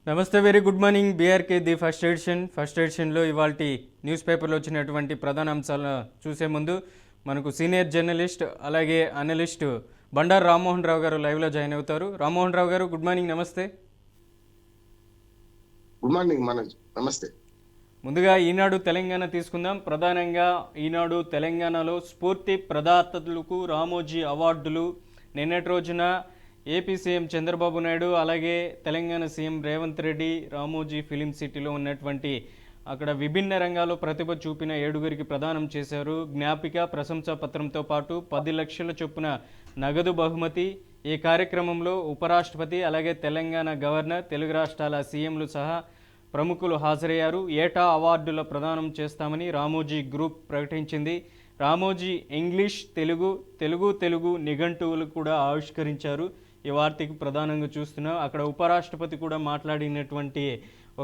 నమస్తే, very good morning. BRK the first ఎడిషన్లో ఇవాళ న్యూస్ పేపర్లో వచ్చినటువంటి ప్రధాన అంశాలను చూసే ముందు మనకు సీనియర్ జర్నలిస్ట్ అలాగే అనలిస్ట్ బండారు రామ్మోహన్ రావు గారు లైవ్లో జాయిన్ అవుతారు. Rammohan Rao garu, good morning. నమస్తే. గుడ్ మార్నింగ్ మనోజ్, నమస్తే. ముందుగా ఈనాడు తెలంగాణ తీసుకుందాం. ప్రధానంగా ఈనాడు తెలంగాణలో స్ఫూర్తి ప్రదాతలకు రామోజీ అవార్డులు నిన్నటి రోజున ఏపీ సీఎం చంద్రబాబు నాయుడు అలాగే తెలంగాణ సీఎం రేవంత్ రెడ్డి రామోజీ ఫిలిం సిటీలో ఉన్నటువంటి అక్కడ విభిన్న రంగాల్లో ప్రతిభ చూపిన 7గురికి ప్రదానం చేశారు. జ్ఞాపిక, ప్రశంసా పత్రంతో పాటు 10 లక్షల చొప్పున నగదు బహుమతి. ఈ కార్యక్రమంలో ఉపరాష్ట్రపతి అలాగే తెలంగాణ గవర్నర్, తెలుగు రాష్ట్రాల సీఎంలు సహా ప్రముఖులు హాజరయ్యారు. ఏటా అవార్డుల ప్రదానం చేస్తామని రామోజీ గ్రూప్ ప్రకటించింది. రామోజీ ఇంగ్లీష్, తెలుగు నిఘంటువులు కూడా ఆవిష్కరించారు. ఈ వార్తకి ప్రధానంగా చూస్తున్నాం. అక్కడ ఉపరాష్ట్రపతి కూడా మాట్లాడినటువంటి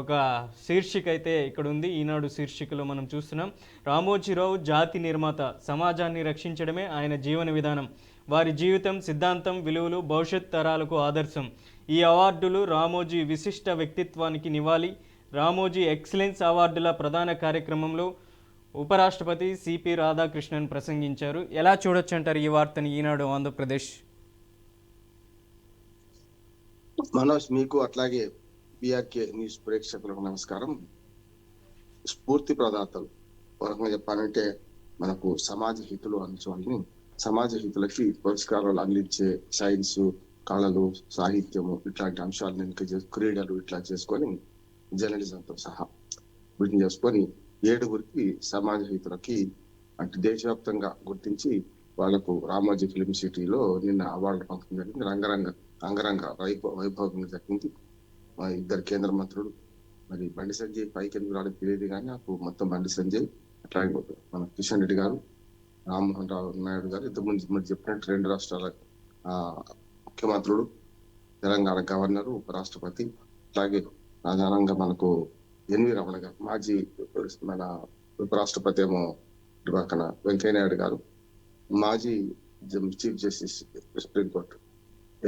ఒక శీర్షిక అయితే ఇక్కడ ఉంది. ఈనాడు శీర్షికలో మనం చూస్తున్నాం. రామోజీరావు జాతి నిర్మాత, సమాజాన్ని రక్షించడమే ఆయన జీవన విధానం. వారి జీవితం, సిద్ధాంతం, విలువలు భవిష్యత్ తరాలకు ఆదర్శం. ఈ అవార్డులు రామోజీ విశిష్ట వ్యక్తిత్వానికి నివాళి. రామోజీ ఎక్సలెన్స్ అవార్డుల ప్రధాన కార్యక్రమంలో ఉపరాష్ట్రపతి సిపి రాధాకృష్ణన్ ప్రసంగించారు. ఎలా చూడొచ్చు అంటారు ఈ వార్తని ఈనాడు ఆంధ్రప్రదేశ్? మనోజ్, మీకు అట్లాగే బీఆర్కే న్యూస్ ప్రేక్షకులకు నమస్కారం. స్ఫూర్తి ప్రదాతలు పరంగా చెప్పాలంటే మనకు సమాజ హితులు అని సమాజ హితులకి పురస్కారాలు అందించే సైన్స్, కళలు, సాహిత్యము ఇట్లాంటి అంశాలను క్రీడలు ఇట్లా చేసుకొని జర్నలిజంతో సహా వీటిని చేసుకొని 7గురికి సమాజ హితులకి అంటే దేశవ్యాప్తంగా గుర్తించి వాళ్లకు రామోజీ ఫిలిం సిటీలో నిన్న అవార్డు పంపడం జరిగింది. అంగరంగ వైభవంగా జరిగింది. మా 2 కేంద్ర మంత్రులు, మరి బండి సంజయ్ పైకి ఎందుకు రావడం తెలియదు కానీ నాకు మొత్తం బండి సంజయ్, అట్లాగే మన కిషన్ రెడ్డి గారు, రామ్మోహన్ రావు నాయుడు గారు, ఇంతకుముందు మీరు చెప్పినట్టు 2 రాష్ట్రాల ముఖ్యమంత్రులు, తెలంగాణ గవర్నర్, ఉపరాష్ట్రపతి, అట్లాగే ప్రధానంగా మనకు ఎన్వి రమణ గారు, మాజీ మన ఉపరాష్ట్రపతి ఏమో పక్కన వెంకయ్యనాయుడు గారు, మాజీ chief justice supreme court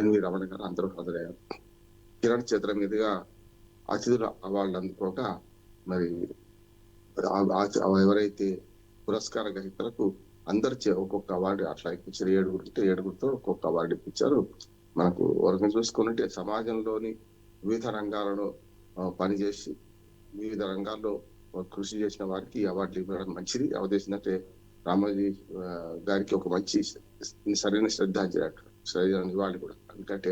NV Ramana గారు అందరూ హాజరయ్యారు. కిరణ్ చేతుల మీదుగా అతిథుల అవార్డులు అందుకోగా మరి ఎవరైతే పురస్కార గ్రహీతలకు అందరు ఒక్కొక్క అవార్డు అట్లా ఇప్పించారు. 7గురితో ఒక్కొక్క అవార్డు ఇప్పించారు. మనకు వరకు చూసుకున్నట్టే సమాజంలోని వివిధ రంగాలలో పనిచేసి వివిధ రంగాల్లో కృషి చేసిన వారికి అవార్డులు ఇవ్వడం మంచిది. అవదేశిందంటే రామోజీ గారికి ఒక మంచి సరైన శ్రద్ధాంజలి నివాళి కూడా. ఎందుకంటే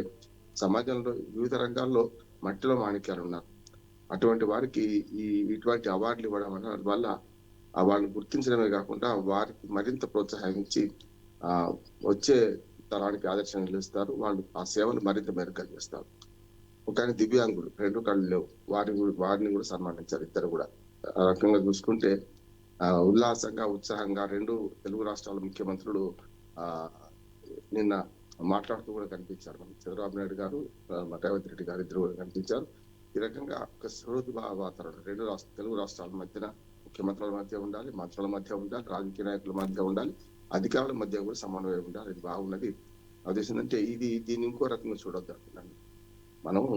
సమాజంలో వివిధ రంగాల్లో మట్టిలో మాణిక్యాలు ఉన్నారు. అటువంటి వారికి ఇటువంటి అవార్డులు ఇవ్వడం వల్ల వాళ్ళని గుర్తించడమే కాకుండా వారికి మరింత ప్రోత్సహించి వచ్చే తరానికి ఆదర్శంగా నిలుస్తారు. వాళ్ళు ఆ సేవలు మరింత మెరుగ్గా చేస్తారు. ఒక దివ్యాంగులు 2 కళ్ళు లేవు, వారిని కూడా సన్మానించారు. ఇద్దరు కూడా ఆ రకంగా చూసుకుంటే ఉల్లాసంగా, ఉత్సాహంగా 2 తెలుగు రాష్ట్రాల ముఖ్యమంత్రులు నిన్న మాట్లాడుతూ కూడా కనిపించారు. మనకి చంద్రబాబు నాయుడు గారు, రేవంత్ రెడ్డి గారు ఇద్దరు కూడా కనిపించారు. ఈ రకంగా ఒక సహృదయ వాతావరణం 2 తెలుగు రాష్ట్రాల మధ్యన ముఖ్యమంత్రుల మధ్య ఉండాలి, మంత్రుల మధ్య ఉండాలి, రాజకీయ నాయకుల మధ్య ఉండాలి, అధికారుల మధ్య కూడా సమన్వయం ఉండాలి. ఇది బాగున్నది. ఉద్దేశం దీన్ని ఇంకో రకంగా చూడొద్దు అంటున్నాను. మనము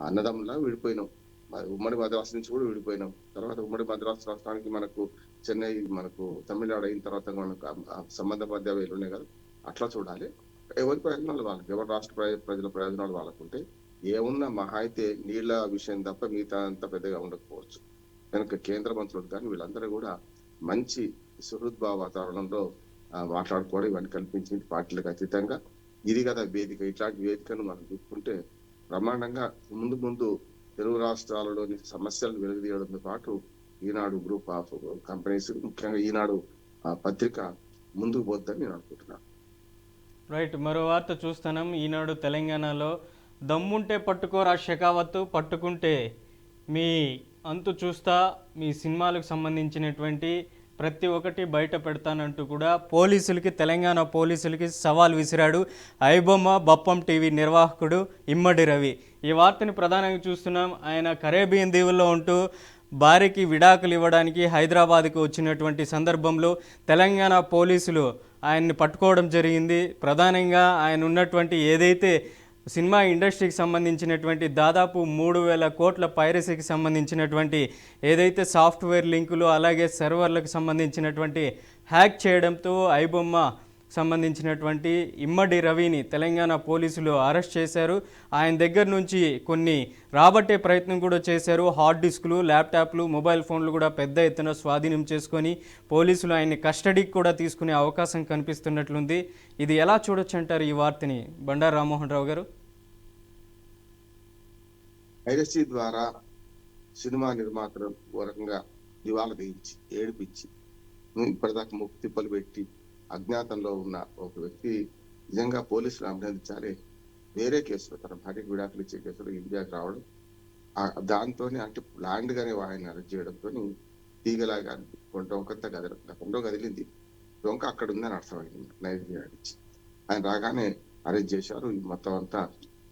అన్నదమ్ములా విడిపోయినాం. ఉమ్మడి మద్రాసు నుంచి కూడా విడిపోయినాం. తర్వాత ఉమ్మడి మద్రాసు రాష్ట్రానికి మనకు చెన్నై, మనకు తమిళనాడు అయిన తర్వాత మనకు సంబంధ బాధ్యతలు ఉన్నాయి కదా, అట్లా చూడాలి. ఎవరి ప్రయోజనాలు వాళ్ళకి, ఎవరి రాష్ట్ర ప్రజల ప్రయోజనాలు వాళ్ళకుంటే ఏమున్నా మహా అయితే నీళ్ల విషయం తప్ప మిగతా అంత పెద్దగా ఉండకపోవచ్చు. కనుక కేంద్ర మంత్రులు కానీ వీళ్ళందరూ కూడా మంచి సుహృద్భావ వాతావరణంలో మాట్లాడుకోవడం ఇవన్నీ కల్పించింది. పార్టీలకు అతీతంగా ఇది కదా వేదిక. ఇట్లాంటి వేదికను మనం చూసుకుంటే బ్రహ్మాండంగా ముందు తెలుగు రాష్ట్రాలలోని సమస్యలను వెలుగుదీయడంతో పాటు ఈనాడు గ్రూప్ ఆఫ్ కంపెనీస్, ముఖ్యంగా ఈనాడు పత్రిక ముందుకు పోద్దని నేను అనుకుంటున్నాను. రైట్. మరో వార్త చూస్తున్నాం. ఈనాడు తెలంగాణలో దమ్ముంటే పట్టుకోరా షెకావత్తు, పట్టుకుంటే మీ అంతు చూస్తా, మీ సినిమాలకు సంబంధించినటువంటి ప్రతి ఒక్కటి బయట పెడతానంటూ కూడా తెలంగాణ పోలీసులకి సవాల్ విసిరాడు ఐబొమ్మ బప్పం టీవీ నిర్వాహకుడు ఇమ్మడి రవి. ఈ వార్తని ప్రధానంగా చూస్తున్నాం. ఆయన కరేబియన్ దీవుల్లో ఉంటూ భార్యకి విడాకులు ఇవ్వడానికి హైదరాబాద్కు వచ్చినటువంటి సందర్భంలో తెలంగాణ పోలీసులు ఆయన్ని పట్టుకోవడం జరిగింది. ప్రధానంగా ఆయన ఉన్నటువంటి ఏదైతే సినిమా ఇండస్ట్రీకి సంబంధించినటువంటి దాదాపు 3,000 కోట్ల పైరసీకి సంబంధించినటువంటి ఏదైతే సాఫ్ట్వేర్ లింకులు అలాగే సర్వర్లకు సంబంధించినటువంటి హ్యాక్ చేయడంతో ఐబొమ్మ సంబంధించినటువంటి ఇమ్మడి రవిని తెలంగాణ పోలీసులు అరెస్ట్ చేశారు. ఆయన దగ్గర నుంచి కొన్ని రాబట్టే ప్రయత్నం కూడా చేశారు. హార్డ్ డిస్కులు, ల్యాప్టాప్లు, మొబైల్ ఫోన్లు కూడా పెద్ద ఎత్తున స్వాధీనం చేసుకొని పోలీసులు ఆయన్ని కస్టడీకి కూడా తీసుకునే అవకాశం కనిపిస్తున్నట్లుంది. ఇది ఎలా చూడొచ్చు అంటారు ఈ వార్తని బండారు రామ్మోహన్ రావు గారు? పైరసీ ద్వారా సినిమా నిర్మాతలు ఓ రకంగా దివాలా తీయించి ఏడిపించి ఇప్పటిదాకా ముక్కు తిప్పలు పెట్టి అజ్ఞాతంలో ఉన్న ఒక వ్యక్తి నిజంగా పోలీసులు అభినందించాలి. వేరే కేసులో తన భార్యకు విడాకులు ఇచ్చే కేసులో ఇండియాకి రావడం, దాంతో అంటే ల్యాండ్ గానే ఆయన అరెస్ట్ చేయడంతో తీగలాగా డొంకంతా గతంలో కదిలింది. డొంక అక్కడ ఉందని అర్థమైంది. నైజీరియా నుంచి ఆయన రాగానే అరెస్ట్ చేశారు. ఈ మొత్తం అంతా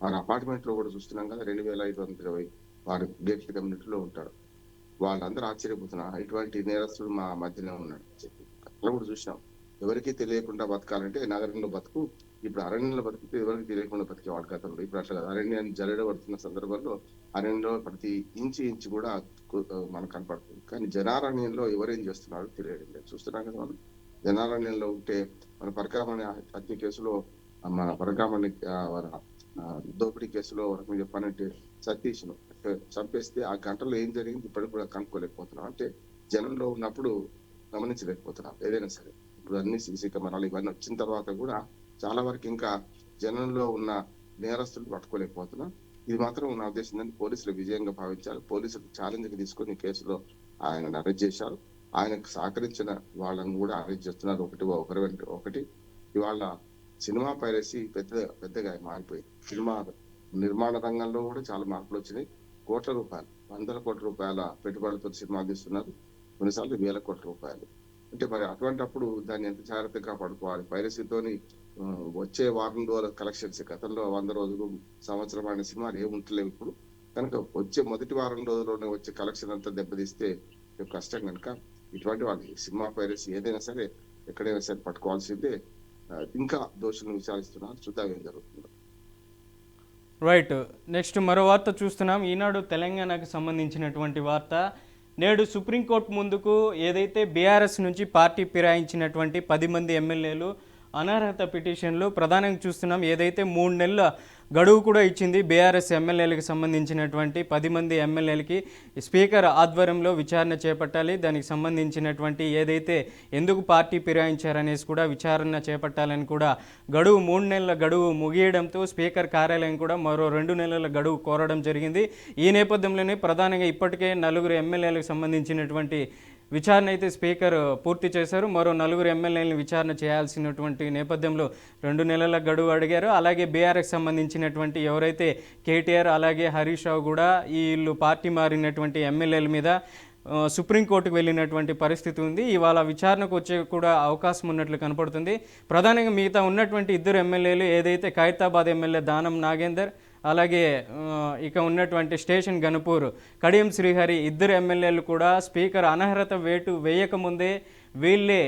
వారి అపార్ట్మెంట్ లో కూడా చూస్తున్నాం కదా, 2,520 వారి గేట్ల కమ్యూనిటీలో ఉంటారు. వాళ్ళందరూ ఆశ్చర్యపోతున్నారు, ఇటువంటి నేరస్తుడు మా మధ్యనే ఉన్నాడు చెప్పి. అట్లా కూడా చూసినాం. ఎవరికి తెలియకుండా బతకాలంటే నగరంలో బతుకు, ఇప్పుడు అరణ్యంలో బతికితే ఎవరికి తెలియకుండా బతికేవాడు గతంలో. ఇప్పుడు అట్లా అరణ్యాన్ని జల్లెడబడుతున్న సందర్భంలో అరణ్యంలో ప్రతి ఇంచు కూడా మనకు కనపడుతుంది. కానీ జనారణ్యంలో ఎవరేం చేస్తున్నారో తెలియడం లేదు. చూస్తున్నాం కదా మనం. జనారణ్యంలో ఉంటే మన పరకామణి హత్య కేసులో, మన పరకామణి దోపిడీ కేసులో వరకు చెప్పానంటే సతీష్ను చంపేస్తే ఆ గంటలో ఏం జరిగింది ఇప్పటికి కూడా కనుక్కోలేకపోతున్నాం. అంటే జనంలో ఉన్నప్పుడు గమనించలేకపోతున్నాం ఏదైనా సరే. ఇప్పుడు అన్ని సీసీ కెమెరాలు ఇవన్నీ వచ్చిన తర్వాత కూడా చాలా వరకు ఇంకా జనంలో ఉన్న నేరస్తులు పట్టుకోలేకపోతున్నాం. ఇది మాత్రం నా ఉద్దేశం పోలీసులు విజయంగా భావించారు. పోలీసులు ఛాలెంజ్ కి తీసుకొని కేసులో ఆయన అరెస్ట్ చేశారు. ఆయనకు సహకరించిన వాళ్ళని కూడా అరెస్ట్ చేస్తున్నారు. ఒకరి వెంట ఒకటి. ఇవాళ సినిమా పైరసీ పెద్దగా మారిపోయింది. సినిమా నిర్మాణ రంగంలో కూడా చాలా మార్పులు వచ్చినాయి. కోట్ల రూపాయలు, 100 కోట్ల రూపాయల పెట్టుబడులతో సినిమాలు తీస్తున్నారు, కొన్నిసార్లు 1,000 కోట్ల రూపాయలు. అంటే మరి అటువంటిప్పుడు దాన్ని ఎంత జాగ్రత్తగా పడుకోవాలి. పైరసీతోని వచ్చే వారం రోజుల కలెక్షన్స్ గతంలో 100 రోజులు, సంవత్సరం అనే సినిమాలు ఏముంటలేవు ఇప్పుడు. కనుక వచ్చే మొదటి వారం రోజుల్లోనే వచ్చే కలెక్షన్ అంతా దెబ్బతీస్తే కష్టం. కనుక ఇటువంటి వాళ్ళు సినిమా పైరసీ ఏదైనా సరే ఎక్కడైనా సరే పట్టుకోవాల్సిందే. ఇంకా దోషులను విచారిస్తున్నారు, చూద్దాం ఏం జరుగుతుందో. రైట్. నెక్స్ట్ మరో వార్త చూస్తున్నాం. ఈనాడు తెలంగాణకు సంబంధించినటువంటి వార్త. నేడు సుప్రీంకోర్టు ముందుకు ఏదైతే బీఆర్ఎస్ నుంచి పార్టీ ఫిరాయించినటువంటి 10 మంది ఎమ్మెల్యేలు అనర్హత పిటిషన్లు ప్రధానంగా చూస్తున్నాం. ఏదైతే 3 నెలల గడువు కూడా ఇచ్చింది బీఆర్ఎస్ ఎమ్మెల్యేలకు సంబంధించినటువంటి 10 మంది ఎమ్మెల్యేలకి స్పీకర్ ఆధ్వర్యంలో విచారణ చేపట్టాలి. దానికి సంబంధించినటువంటి ఏదైతే ఎందుకు పార్టీ ఫిరాయించారనేసి కూడా విచారణ చేపట్టాలని కూడా గడువు 3 నెలల గడువు ముగియడంతో స్పీకర్ కార్యాలయం కూడా మరో 2 నెలల గడువు కోరడం జరిగింది. ఈ నేపథ్యంలోనే ప్రధానంగా ఇప్పటికే 4 ఎమ్మెల్యేలకు సంబంధించినటువంటి విచారణ అయితే స్పీకర్ పూర్తి చేశారు. మరో 4 ఎమ్మెల్యేలను విచారణ చేయాల్సినటువంటి నేపథ్యంలో 2 నెలల గడువు అడిగారు. అలాగే బీఆర్ఎస్ సంబంధించినటువంటి ఎవరైతే కేటీఆర్ అలాగే హరీష్ రావు కూడా వీళ్ళు పార్టీ మారినటువంటి ఎమ్మెల్యేల మీద సుప్రీంకోర్టుకు వెళ్ళినటువంటి పరిస్థితి ఉంది. ఇవాళ విచారణకు వచ్చే కూడా అవకాశం ఉన్నట్లు కనపడుతుంది. ప్రధానంగా మిగతా ఉన్నటువంటి 2 ఎమ్మెల్యేలు ఏదైతే ఖైరతాబాద్ ఎమ్మెల్యే దానం నాగేందర్ అలాగే ఇక ఉన్నటువంటి స్టేషన్ గణపూర్ కడియం శ్రీహరి 2 ఎమ్మెల్యేలు కూడా స్పీకర్ అనర్హత వేటు వేయకముందే వీళ్ళే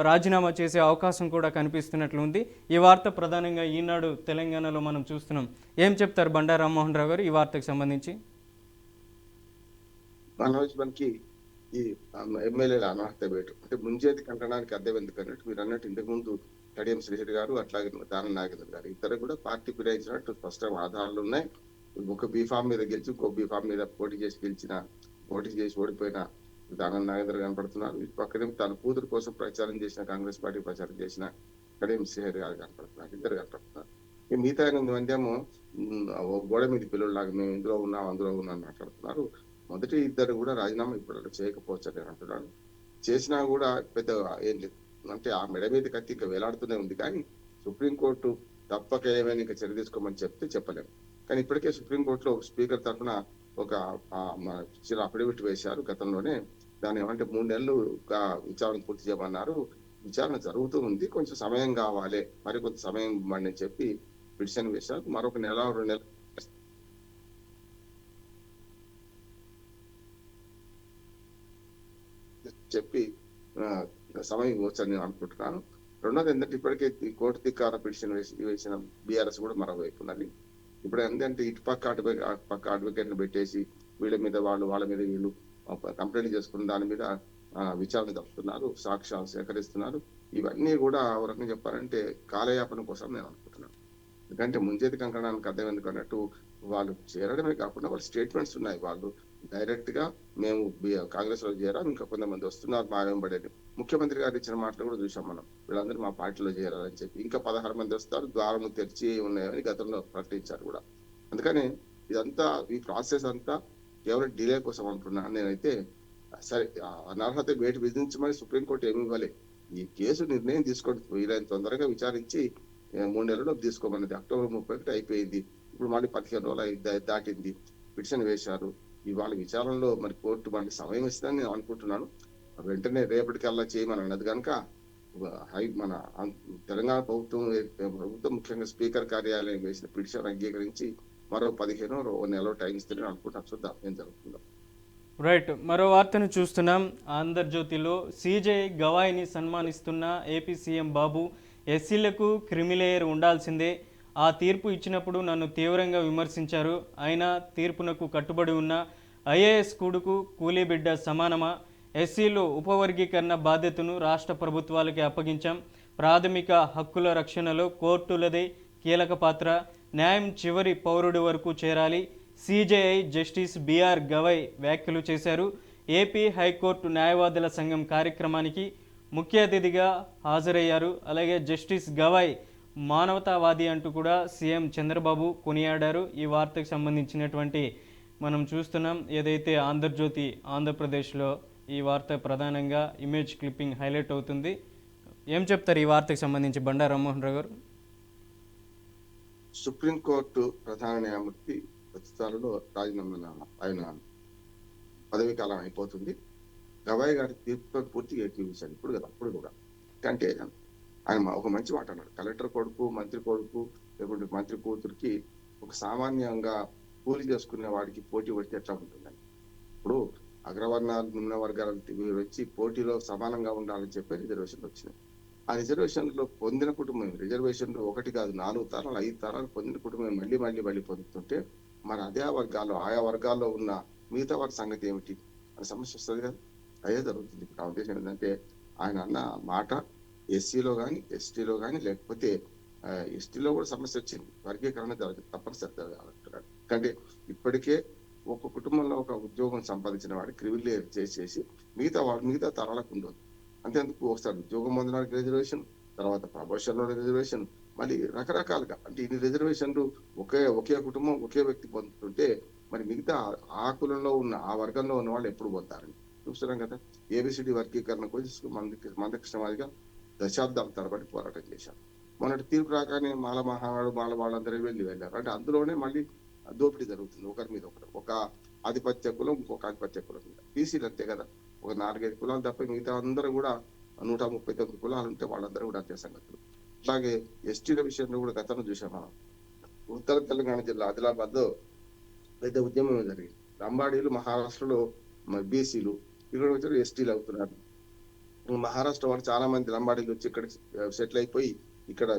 రాజీనామా చేసే అవకాశం కూడా కనిపిస్తున్నట్లుంది. ఈ వార్త ప్రధానంగా ఈనాడు తెలంగాణలో మనం చూస్తున్నాం. ఏం చెప్తారు బండారు రామ్మోహన్ రావు గారు ఈ వార్తకు సంబంధించి? మనకి ఈ ఎమ్మెల్యేల అనర్హత వేటు అంటే ముంచేది కంటడానికి అద్దెం ఎందుకన్నట్టు మీరు అన్నట్టు ఇంతకుముందు కడియం శ్రీహరి గారు అట్లాగే దానం నాగేంద్ర గారు ఇద్దరు కూడా పార్టీ ఫిరాయించినట్టు స్పష్టంగా ఆధారాలు ఉన్నాయి. ఒక బీఫామ్ మీద గెలిచి ఇంకో బీఫామ్ మీద పోటీ చేసి ఓడిపోయిన దానం నాగేంద్ర కనపడుతున్నారు. ఇటు పక్కనే తన కూతురు కోసం ప్రచారం చేసిన కాంగ్రెస్ పార్టీ ప్రచారం చేసిన కడియం శ్రీహరి గారు కనపడుతున్నారు. ఇద్దరు కనపడుతున్నారు. మిగతా 8 మంది ఏమో గోడ మీద పిల్లల్లాగా మేము ఇందులో ఉన్నాం అందులో ఉన్నాం మాట్లాడుతున్నారు. మొదటి 2 కూడా రాజీనామా ఇప్పుడు చేయకపోవచ్చు అని అంటున్నాడు. చేసినా కూడా పెద్ద ఏం లేదు. అంటే ఆ మెడ మీద కత్తి ఇంకా వేలాడుతూనే ఉంది. కానీ సుప్రీంకోర్టు తప్పక ఏమైనా ఇంకా చర్య తీసుకోమని చెప్తే చెప్పలేము. కానీ ఇప్పటికే సుప్రీంకోర్టులో స్పీకర్ తరఫున ఒక చిన్న అఫిడవిట్ వేశారు గతంలోనే. దాన్ని ఏమంటే 3 నెలలు విచారణ పూర్తి చేయమన్నారు. విచారణ జరుగుతూ ఉంది, కొంచెం సమయం కావాలి, మరి కొంత సమయం ఇవ్వండి అని చెప్పి పిటిషన్ వేశారు. మరొక 1 నెల 2 నెలలు చెప్పి సమయం ఇవ్వచ్చని నేను అనుకుంటున్నాను. రెండోది ఏంటంటే ఇప్పటికే కోర్టు ధిక్కార పిటిషన్ వేసిన బీఆర్ఎస్ కూడా మరోవైపు ఉన్నది. ఇప్పుడు ఏంటంటే ఇటు పక్క అటు పక్క అడ్వకేట్ని పెట్టేసి వీళ్ళ మీద వాళ్ళ మీద వీళ్ళు కంప్లైంట్ చేసుకుని దాని మీద విచారణ జరుపుతున్నారు, సాక్ష్యాలు సేకరిస్తున్నారు. ఇవన్నీ కూడా ఒక రకంగా చెప్పాలంటే కాలయాపన కోసం నేను అనుకుంటున్నాను. ఎందుకంటే ముంచేతి కంకణానికి అర్థం ఎందుకు అన్నట్టు వాళ్ళు చేరడమే కాకుండా వాళ్ళ స్టేట్మెంట్స్ ఉన్నాయి. వాళ్ళు డైరెక్ట్ గా మేము కాంగ్రెస్ లో చేరాం, ఇంకా కొంతమంది వస్తున్నారు మా వెంబడి. ముఖ్యమంత్రి గారు ఇచ్చిన మాటలు కూడా చూసాం మనం, వీళ్ళందరూ మా పార్టీలో చేరాలని చెప్పి. ఇంకా 16 మంది వస్తారు, ద్వారం తెరిచి ఉన్నాయని గతంలో ప్రకటించారు కూడా. అందుకని ఇదంతా ఈ ప్రాసెస్ అంతా కేవలం డిలే కోసం అంటున్నాను నేనైతే. సరే, అనర్హత వేటు విధించమని సుప్రీంకోర్టు ఏమి ఇవ్వలే. ఈ కేసు నిర్ణయం తీసుకోండి, వీలైన తొందరగా విచారించి 3 నెలల్లో తీసుకోమన్నది. అక్టోబర్ 31 అయిపోయింది, ఇప్పుడు మళ్ళీ 15 రోజులు దాటింది. పిటిషన్ వేశారు, ఇవాళ విచారణలో మరి కోర్టు మనకి సమయం ఇస్తుందని నేను అనుకుంటున్నాను. వెంటనే రేపటికల్లా చేయమని అన్నది కనుక మన తెలంగాణ ప్రభుత్వం ముఖ్యంగా స్పీకర్ కార్యాలయం వేసిన పిటిషన్ అంగీకరించి మరో 15 నెలలో టైం ఇస్తే అనుకుంటున్నాను. చూద్దాం ఏం జరుగుతుందో. రైట్, మరో వార్తను చూస్తున్నాం. ఆంధ్రజ్యోతిలో సీజే గవాయిని సన్మానిస్తున్న ఏపీ సీఎం బాబు, ఎస్సీలకు క్రిమిలేయర్ ఉండాల్సిందే, ఆ తీర్పు ఇచ్చినప్పుడు నన్ను తీవ్రంగా విమర్శించారు, అయినా తీర్పునకు కట్టుబడి ఉన్న ఐఏఎస్ కొడుకు కూలీబిడ్డ సమానమా, ఎస్సీలో ఉపవర్గీకరణ బాధ్యతను రాష్ట్ర ప్రభుత్వాలకి అప్పగించాం, ప్రాథమిక హక్కుల రక్షణలో కోర్టులదే కీలక పాత్ర, న్యాయం చివరి పౌరుడి వరకు చేరాలి, సిజేఐ జస్టిస్ బిఆర్ గవై వ్యాఖ్యలు చేశారు. ఏపీ హైకోర్టు న్యాయవాదుల సంఘం కార్యక్రమానికి ముఖ్య అతిథిగా హాజరయ్యారు. అలాగే జస్టిస్ గవై మానవతావాది అంటూ కూడా సీఎం చంద్రబాబు కొనియాడారు. ఈ వార్తకు సంబంధించినటువంటి మనం చూస్తున్నాం, ఏదైతే ఆంధ్రజ్యోతి ఆంధ్రప్రదేశ్లో ఈ వార్త ప్రధానంగా ఇమేజ్ క్లిప్పింగ్ హైలైట్ అవుతుంది. ఏం చెప్తారు ఈ వార్తకు సంబంధించి బండా రామ్మోహన్ రావు గారు? సుప్రీంకోర్టు ప్రధాన న్యాయమూర్తి ప్రస్తుతాలలో రాజీనామా ఆయన పదవీ కాలం అయిపోతుంది. గవాయ్ గారి తీర్పుతో పూర్తిగా ఏకీవించారు ఇప్పుడు కదా, అప్పుడు కూడా. అంటే ఆయన ఒక మంచి మాట అన్నాడు, కలెక్టర్ కొడుకు, మంత్రి కొడుకు, లేకుంటే మంత్రి కూతురికి ఒక సామాన్యంగా కూలి చేసుకునే వాడికి పోటీ పడితే ఎట్లా ఉంటుందని. ఇప్పుడు అగ్రవర్ణాలు, నిమ్న వర్గాలు వచ్చి పోటీలో సమానంగా ఉండాలని చెప్పి రిజర్వేషన్లు వచ్చినాయి. ఆ రిజర్వేషన్లో పొందిన కుటుంబం, రిజర్వేషన్లు 1 కాదు 4 తరాలు 5 తరాలు పొందిన కుటుంబం మళ్ళీ పొందుతుంటే మరి అదే వర్గాల్లో ఆయా వర్గాల్లో ఉన్న మిగతా వారి సంగతి ఏమిటి అనే సమస్య వస్తుంది కదా. అదే జరుగుతుంది ఇప్పుడు. నా ఉద్దేశం ఏంటంటే ఆయన అన్న మాట ఎస్సీలో కానీ ఎస్టీలో కానీ లేకపోతే ఎస్టీలో కూడా సమస్య వచ్చింది, వర్గీకరణ జరగదు, తప్పనిసరి జరగాలంటున్నాడు. అంటే ఇప్పటికే ఒక కుటుంబంలో ఒక ఉద్యోగం సంపాదించిన వాడి క్రిమిలేయర్ చేసేసి మిగతా తరాలకు ఉండదు. అంతేందుకు ఒకసారి ఉద్యోగం పొందడానికి రిజర్వేషన్, తర్వాత ప్రమోషన్ లో రిజర్వేషన్, మళ్ళీ రకరకాలుగా. అంటే ఇన్ని రిజర్వేషన్లు ఒకే కుటుంబం ఒకే వ్యక్తి పొందుతుంటే మరి మిగతా ఆ కులంలో ఉన్న ఆ వర్గంలో ఉన్న వాళ్ళు ఎప్పుడు పొందారని చూస్తున్నాం కదా. ఏబిసిడి వర్గీకరణ కోసం మందకృష్ణమాదిగా దశాబ్దాల తరబడి పోరాటం చేశారు. మొన్నటి తీర్పు రాగానే మాల మహానాడు వాళ్ళందరూ వెళ్ళారు. అంటే అందులోనే మళ్ళీ దోపిడీ జరుగుతుంది ఒకరి మీద ఒకరు, ఒక ఆధిపత్య కులం ఇంకొక ఆధిపత్య కులం మీద. బీసీలు అంతే కదా, ఒక 4-5 కులాలు తప్ప మిగతా అందరూ కూడా 139 కులాలు ఉంటే వాళ్ళందరూ కూడా అంతే సంగతులు. అలాగే ఎస్టీల విషయంలో కూడా గతంలో చూసాం మనం. ఉత్తర తెలంగాణ జిల్లా ఆదిలాబాద్ లో పెద్ద ఉద్యమం జరిగింది. లంబాడీలు మహారాష్ట్రలో బీసీలు, ఇక్కడ వచ్చి ఎస్టీలు అవుతున్నారు. మహారాష్ట్ర వాళ్ళు చాలా మంది లంబాడీలు వచ్చి ఇక్కడ సెటిల్ అయిపోయి ఇక్కడ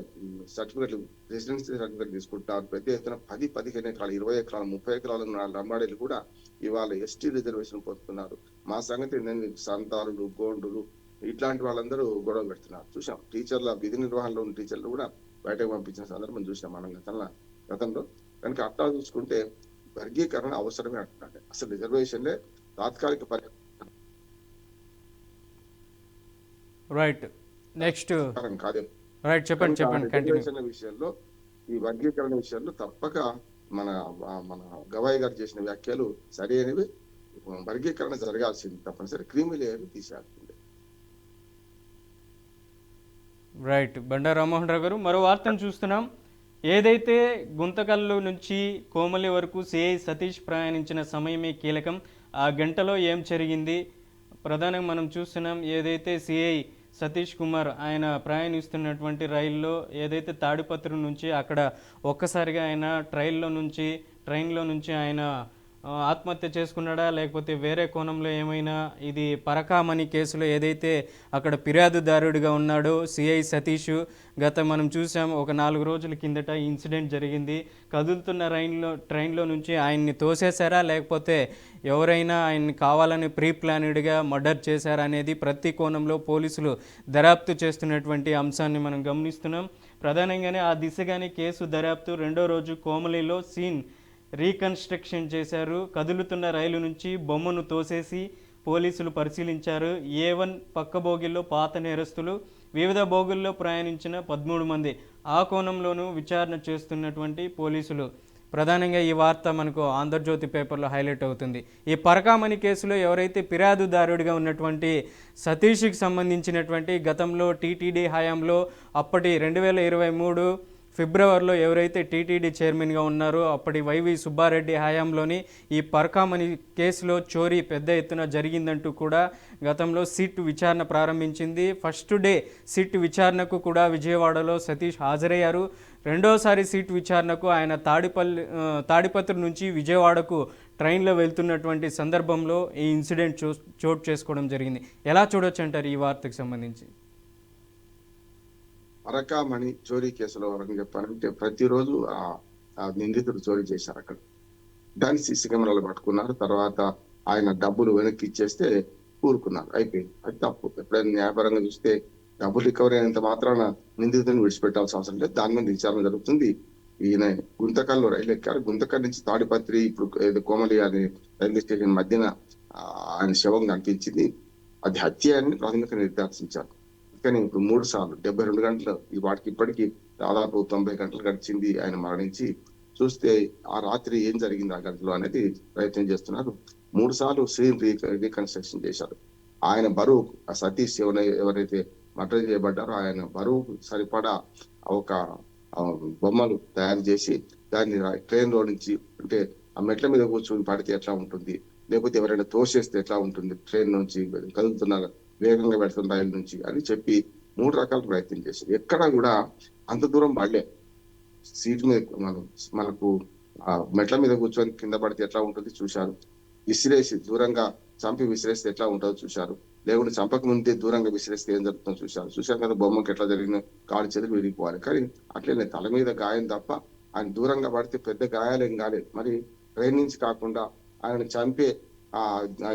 సర్టిఫికెట్లు, రెసిడెన్సీ సర్టిఫికెట్ తీసుకుంటున్నారు. పెద్ద ఎత్తున 10-15 ఎకరాలు, 20 ఎకరాలు, 30 ఎకరాలు ఉన్న లంబాడీలు కూడా ఇవాళ ఎస్టీ రిజర్వేషన్ పొందుతున్నారు. మా సంగతి ఏంటంటే సంతాలులు, గోండులు ఇట్లాంటి వాళ్ళందరూ గొడవ పెడుతున్నారు. చూసాం టీచర్ల విధి నిర్వహణలో ఉన్న టీచర్లు కూడా బయటకు పంపించిన సందర్భం చూసాం మనం గతంలో. కనుక అట్లా చూసుకుంటే వర్గీకరణ అవసరమే అంటున్నాడు. అసలు రిజర్వేషన్లే తాత్కాలిక రైట్, నెక్స్ట్ కాదే. రైట్, చెప్పండి. రిజర్వేషన్ల విషయంలో, ఈ వర్గీకరణ విషయంలో తప్పక మన గవాయి గారు చేసిన వ్యాఖ్యలు సరైనవి. వర్గీకరణ జరగాల్సింది, తప్పనిసరి క్రీమీ లేయర్ తీసేయాల్సింది. రైట్, బండా రామ్మోహన్ రావు గారు, మరో వార్తను చూస్తున్నాం. ఏదైతే గుంతకల్లు నుంచి కోమలి వరకు సిఐ సతీష్ ప్రయాణించిన సమయమే కీలకం, ఆ గంటలో ఏం జరిగింది ప్రధానంగా మనం చూస్తున్నాం. ఏదైతే సిఐ సతీష్ కుమార్ ఆయన ప్రయాణిస్తున్నటువంటి రైల్లో ఏదైతే తాడిపత్రి నుంచి అక్కడ ఒక్కసారిగా ఆయన ట్రైన్లో నుంచి ఆయన ఆత్మహత్య చేసుకున్నాడా లేకపోతే వేరే కోణంలో ఏమైనా ఇది పరకామణి కేసులో ఏదైతే అక్కడ ఫిర్యాదుదారుడిగా ఉన్నాడో సిఐ సతీష్ మనం చూసాం ఒక 4 రోజుల కిందట ఈ ఇన్సిడెంట్ జరిగింది. కదులుతున్న ట్రైన్లో నుంచి ఆయన్ని తోసేశారా లేకపోతే ఎవరైనా ఆయన్ని కావాలని ప్రీ ప్లానెడ్గా మర్డర్ చేశారా అనేది ప్రతి కోణంలో పోలీసులు దర్యాప్తు చేస్తున్నటువంటి అంశాన్ని మనం గమనిస్తున్నాం. ప్రధానంగానే ఆ దిశగానే కేసు దర్యాప్తు రెండో రోజు కోమలిలో సీన్ రీకన్స్ట్రక్షన్ చేశారు. కదులుతున్న రైలు నుంచి బొమ్మను తోసేసి పోలీసులు పరిశీలించారు. A1 పక్క బోగిల్లో పాత నేరస్తులు, వివిధ బోగుల్లో ప్రయాణించిన 13 మంది ఆ కోణంలోనూ విచారణ చేస్తున్నటువంటి పోలీసులు. ప్రధానంగా ఈ వార్త మనకు ఆంధ్రజ్యోతి పేపర్లో హైలైట్ అవుతుంది. ఈ పరకామణి కేసులో ఎవరైతే ఫిర్యాదుదారుడిగా ఉన్నటువంటి సతీష్కి సంబంధించినటువంటి గతంలో టీటీడీ హయాంలో అప్పటి 2023 ఫిబ్రవరిలో ఎవరైతే టీటీడీ చైర్మన్గా ఉన్నారో అప్పటి వైవి సుబ్బారెడ్డి హయాంలోని ఈ పరకామణి కేసులో చోరీ పెద్ద ఎత్తున జరిగిందంటూ కూడా గతంలో సిట్ విచారణ ప్రారంభించింది. ఫస్ట్ డే సిట్ విచారణకు కూడా విజయవాడలో సతీష్ హాజరయ్యారు. రెండోసారి సిట్ విచారణకు ఆయన తాడిపత్రి నుంచి విజయవాడకు ట్రైన్లో వెళ్తున్నటువంటి సందర్భంలో ఈ ఇన్సిడెంట్ చోటు చేసుకోవడం జరిగింది. ఎలా చూడొచ్చు అంటారు ఈ వార్తకు సంబంధించి? పరకామణి చోరీ కేసులో వరకు చెప్పాలంటే ప్రతిరోజు ఆ నిందితుడు చోరీ చేశారు. అక్కడ దాన్ని సీసీ కెమెరాలు పట్టుకున్నారు. తర్వాత ఆయన డబ్బులు వెనక్కి ఇచ్చేస్తే కూరుకున్నారు. అయిపోయింది. అది తప్పు. ఎప్పుడైనా న్యాయపరంగా చూస్తే డబ్బులు రికవరీ అయినంత మాత్రాన నిందితుడిని విడిచిపెట్టాల్సిన అవసరం లేదు. దాని మీద విచారణ జరుగుతుంది. ఈయన గుంతకల్లో రైలు ఎక్కారు. గుంతకల్ నుంచి తాడిపత్రి ఇప్పుడు కోమలి అని రైల్వే స్టేషన్ మధ్యన ఆయన శవం కనిపించింది. అది హత్య అని ప్రాథమికంగా నిర్ధారించారు. కానీ ఇప్పుడు 3 సార్లు 72 గంటలు వాటికి ఇప్పటికీ దాదాపు 90 గంటలు గడిచింది ఆయన మరణించి. చూస్తే ఆ రాత్రి ఏం జరిగింది ఆ గంటలో అనేది ప్రయత్నం చేస్తున్నారు. 3 సార్లు సీన్ రీకన్స్ట్రక్షన్ చేశారు. ఆయన బరువు సతీష్ ఎవరైతే మర్డర్ చేయబడ్డారో ఆయన బరువు సరిపడా ఒక బొమ్మలు తయారు చేసి దాన్ని ట్రైన్ లో నుంచి అంటే ఆ మెట్ల మీద కూర్చొని పడితే ఎట్లా ఉంటుంది, లేకపోతే ఎవరైనా తోసేస్తే ఎట్లా ఉంటుంది, ట్రైన్ నుంచి కదులుతున్నారు వేగంగా పెడుతున్న రైలు నుంచి అని చెప్పి 3 రకాల ప్రయత్నం చేశారు. ఎక్కడా కూడా అంత దూరం పడలే. సీట్ మీద మనకు మెట్ల మీద కూర్చొని కింద పడితే ఎట్లా ఉంటుంది చూశారు. విసిరేసి దూరంగా చంపి విసిరేస్తే ఎట్లా ఉంటుందో చూశారు. లేకుంటే చంపక ముందే దూరంగా విసిరేస్తే ఏం జరుగుతుందో చూశారు కదా బొమ్మకి ఎట్లా జరిగిన కాలు చేతులు విరిగిపోవాలి. కానీ అట్లనే తల మీద గాయం తప్ప ఆయన దూరంగా పడితే పెద్ద గాయాలు ఏం కాలేదు. మరి ట్రైన్ నుంచి కాకుండా ఆయన చంపే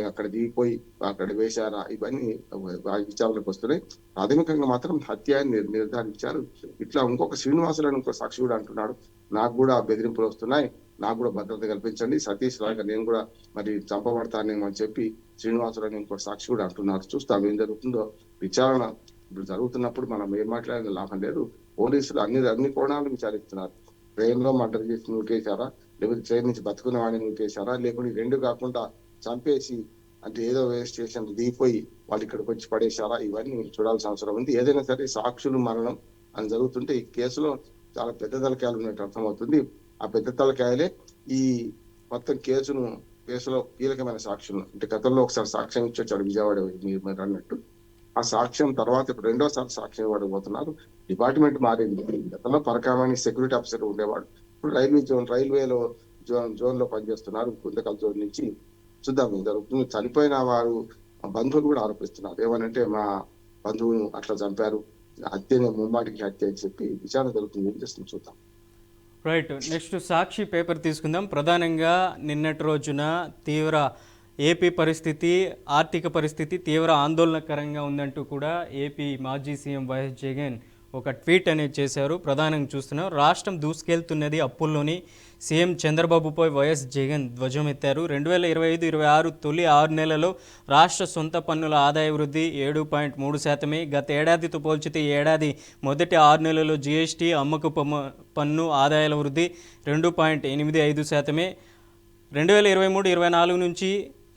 అక్కడ దిగిపోయి అక్కడ వేశారా ఇవన్నీ విచారణకు వస్తున్నాయి. ప్రాథమికంగా మాత్రం హత్యాన్ని నిర్ధారించారు. ఇట్లా ఇంకొక శ్రీనివాసులను ఇంకో సాక్షి కూడా అంటున్నాడు, నాకు కూడా బెదిరింపులు వస్తున్నాయి, నాకు కూడా భద్రత కల్పించండి, సతీష్ లాగా నేను కూడా మరి చంపబడతానేమో అని చెప్పి శ్రీనివాసులను ఇంకో సాక్షి కూడా అంటున్నారు. చూస్తాం ఏం జరుగుతుందో. విచారణ ఇప్పుడు జరుగుతున్నప్పుడు మనం ఏం మాట్లాడిన లాభం లేదు. పోలీసులు అన్ని కోణాలు విచారిస్తున్నారు. ట్రైన్ లో మర్డర్ చేసి నూకేశారా, లేకపోతే ట్రైన్ నుంచి బతుకున్న వాడిని నూకేశారా, లేకుంటే 2 కాకుండా చంపేసి అంటే ఏదో స్టేషన్ దిగిపోయి వాళ్ళు ఇక్కడికి వచ్చి పడేశారా, ఇవన్నీ చూడాల్సిన అవసరం ఉంది. ఏదైనా సరే సాక్షులు మరణం అని జరుగుతుంటే ఈ కేసులో చాలా పెద్ద తలకాయలు ఉన్నట్టు అర్థమవుతుంది. ఆ పెద్ద తలకాయలే ఈ మొత్తం కేసులో కీలకమైన సాక్షులు. అంటే గతంలో ఒకసారి సాక్ష్యం ఇచ్చొచ్చాడు విజయవాడ మీరు అన్నట్టు. ఆ సాక్ష్యం తర్వాత ఇప్పుడు రెండోసారి సాక్ష్యం ఇవ్వబోతున్నారు. డిపార్ట్మెంట్ మారింది. గతంలో పరకామణి సెక్యూరిటీ ఆఫీసర్ ఉండేవాడు. ఇప్పుడు రైల్వేలో జోన్ లో పనిచేస్తున్నారు. గుంతకల్ జోన్ నుంచి. చూద్దాం ఏం జరుగుతుంది. చనిపోయిన వారు బంధువులు కూడా ఆరోపిస్తున్నారు. ఏమనంటే మా బంధువును అట్లా చంపారు, హత్యనే ముమ్మాటికి హత్య అని చెప్పి విచారణ జరుగుతుంది. ఏం చేస్తుంది చూద్దాం. రైట్. నెక్స్ట్ సాక్షి పేపర్ తీసుకుందాం. ప్రధానంగా నిన్నటి రోజున ఏపీ పరిస్థితి, ఆర్థిక పరిస్థితి తీవ్ర ఆందోళనకరంగా ఉందంటూ కూడా ఏపీ మాజీ సీఎం వైఎస్ జగన్ ఒక ట్వీట్ అనేది చేశారు. ప్రధానంగా చూస్తున్నాం, రాష్ట్రం దూసుకెళ్తున్నది అప్పుల్లోని సీఎం చంద్రబాబుపై వైఎస్ జగన్ ధ్వజమెత్తారు. 2025-26 తొలి 6 నెలల్లో రాష్ట్ర సొంత పన్నుల ఆదాయ వృద్ధి 7.3%. గత ఏడాదితో పోల్చితే ఈ ఏడాది మొదటి 6 నెలల్లో జీఎస్టీ, అమ్మకు పన్ను ఆదాయాల వృద్ధి 2.85%. 2023-24 నుంచి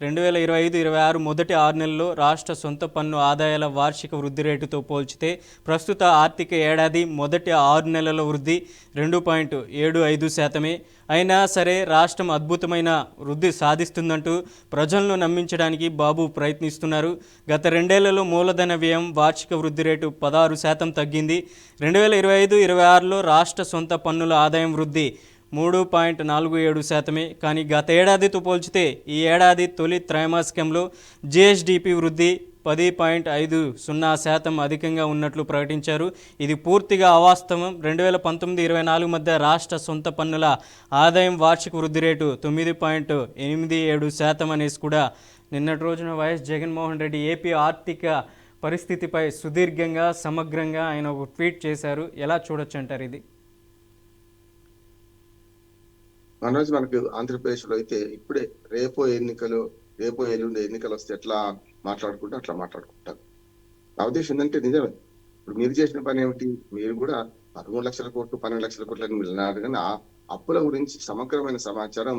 2025-26 మొదటి 6 నెలల్లో రాష్ట్ర సొంత పన్ను ఆదాయాల వార్షిక వృద్ధి రేటుతో పోల్చితే ప్రస్తుత ఆర్థిక ఏడాది మొదటి 6 నెలల వృద్ధి 2.75%. అయినా సరే రాష్ట్రం అద్భుతమైన వృద్ధి సాధిస్తుందంటూ ప్రజలను నమ్మించడానికి బాబు ప్రయత్నిస్తున్నారు. గత 2 ఏళ్లలో మూలధన వ్యయం వార్షిక వృద్ధి రేటు 16% తగ్గింది. 2025-26లో రాష్ట్ర సొంత పన్నుల ఆదాయం వృద్ధి 3.47%. కానీ గత ఏడాదితో పోల్చితే ఈ ఏడాది తొలి త్రైమాసికంలో జిఎస్డిపి వృద్ధి 10.50% అధికంగా ఉన్నట్లు ప్రకటించారు. ఇది పూర్తిగా అవాస్తవం. 2019-24 మధ్య రాష్ట్ర సొంత పన్నుల ఆదాయం వార్షిక వృద్ధి రేటు 9.87% అనేసి కూడా నిన్నటి రోజున వైఎస్ జగన్మోహన్ రెడ్డి ఏపీ ఆర్థిక పరిస్థితిపై సుదీర్ఘంగా సమగ్రంగా ఆయన ఒక ట్వీట్ చేశారు. ఎలా చూడొచ్చు అంటారు ఇది? మనోజ్, మనకు ఆంధ్రప్రదేశ్లో అయితే ఇప్పుడే రేపో ఎల్లుండి ఎన్నికలు వస్తే ఎట్లా మాట్లాడుకుంటే అట్లా మాట్లాడుకుంటారు. నా ఉద్దేశం ఏంటంటే నిజమే, ఇప్పుడు మీరు చేసిన పని ఏమిటి? మీరు కూడా 13 లక్షల కోట్లు 12 లక్షల కోట్లు అని వెళ్ళినారు, కానీ ఆ అప్పుల గురించి సమగ్రమైన సమాచారం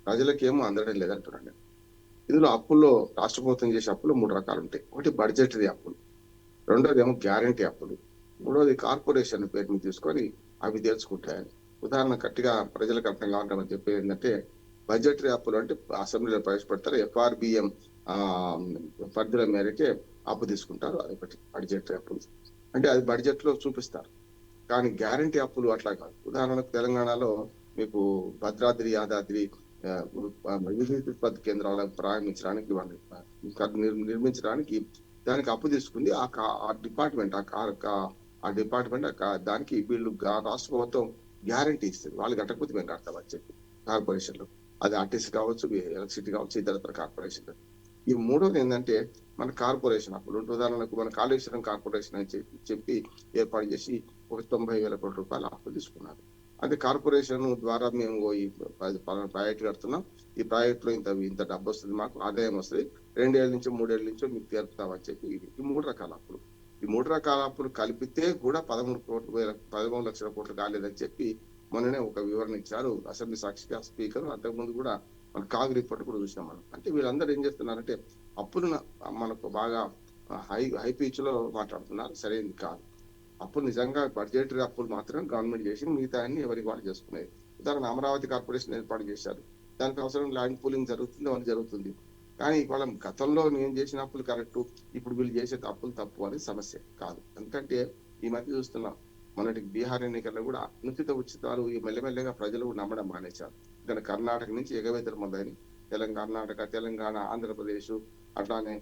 ప్రజలకేమో అందడం లేదంటున్నాను. ఇందులో అప్పుల్లో రాష్ట్ర ప్రభుత్వం చేసే అప్పులు 3 రకాలు ఉంటాయి. ఒకటి బడ్జెటరీ అప్పులు, రెండోది ఏమో గ్యారంటీ అప్పులు, మూడోది కార్పొరేషన్ పేరు మీద తీసుకొని అవి తెచ్చుకుంటాయి. ఉదాహరణ గట్టిగా ప్రజలకు అర్థం కావడం చెప్పేది ఏంటంటే, బడ్జెటరీ అప్పులు అంటే అసెంబ్లీలో ప్రవేశపెడతారు, ఎఫ్ఆర్బిఎం పరిధుల మేరకే అప్పు తీసుకుంటారు. అదొకటి బడ్జెటరీ అప్పులు అంటే అది బడ్జెట్ లో చూపిస్తారు. కానీ గ్యారంటీ అప్పులు అట్లా కాదు. ఉదాహరణకు తెలంగాణలో మీకు భద్రాద్రి యాదాద్రి విద్యుత్ ఉత్పత్తి కేంద్రాలను ప్రారంభించడానికి నిర్మించడానికి దానికి అప్పు తీసుకుంది ఆ డిపార్ట్మెంట్ దానికి వీళ్ళు రాష్ట్ర ప్రభుత్వం గ్యారంటీ ఇస్తుంది. వాళ్ళు కట్టకపోతే మేము కడతామని చెప్పి కార్పొరేషన్లు, అది ఆర్టీసీ కావచ్చు, ఎలక్ట్రిసిటీ కావచ్చు, ఇతరత్ర కార్పొరేషన్లు. ఈ మూడోది ఏంటంటే మన కార్పొరేషన్ అప్పుడు ఉదాహరణకు మన కాళేశ్వరం కార్పొరేషన్ అని చెప్పి ఏర్పాటు చేసి ఒక 90,000 కోట్ల రూపాయలు అప్పు తీసుకున్నారు. అదే కార్పొరేషన్ ద్వారా మేము ఈ ప్రాజెక్ట్ కడుతున్నాం, ఈ ప్రాజెక్ట్ లో ఇంత డబ్బు వస్తుంది, మాకు ఆదాయం వస్తుంది, 2 ఏళ్ళ నుంచో 3 ఏళ్ళ నుంచో మీకు తీరుతామని చెప్పి ఈ 3 రకాల అప్పులు. ఈ 3 రకాల అప్పులు కలిపితే కూడా 13 లక్షల కోట్లు కాలేదని చెప్పి మొన్ననే ఒక వివరణ ఇచ్చారు అసెంబ్లీ సాక్షిగా స్పీకర్. అంతకుముందు కూడా మన కాగ్ రిపోర్ట్ కూడా చూసినాం మనం. అంటే వీళ్ళందరూ ఏం చేస్తున్నారంటే అప్పులను మనకు బాగా హై పిచ్ లో మాట్లాడుతున్నారు. సరైనది కాదు. అప్పులు నిజంగా బడ్జెటరీ అప్పులు మాత్రం గవర్నమెంట్ చేసి మిగతా అన్ని ఎవరికి వాళ్ళు చేసుకునేది. ఉదాహరణ అమరావతి కార్పొరేషన్ ఏర్పాటు చేశారు, దానికి అవసరం ల్యాండ్ పూలింగ్ జరుగుతుంది, అవన్నీ జరుగుతుంది. కానీ వాళ్ళ గతంలో నేను చేసిన అప్పులు కరెక్ట్, ఇప్పుడు వీళ్ళు చేసే అప్పులు తప్పు అనేది సమస్య కాదు. ఎందుకంటే ఈ మధ్య చూస్తున్నాం, మొన్నటి బీహార్ ఎన్నికల్లో కూడా అనుచిత ఉచితాలు మెల్లమెల్లగా ప్రజలు నమ్మడం మానేశారు. ఇక్కడ కర్ణాటక నుంచి ఎగవేతలు మొదలైన తెలంగాణ, ఆంధ్రప్రదేశ్ అట్లానే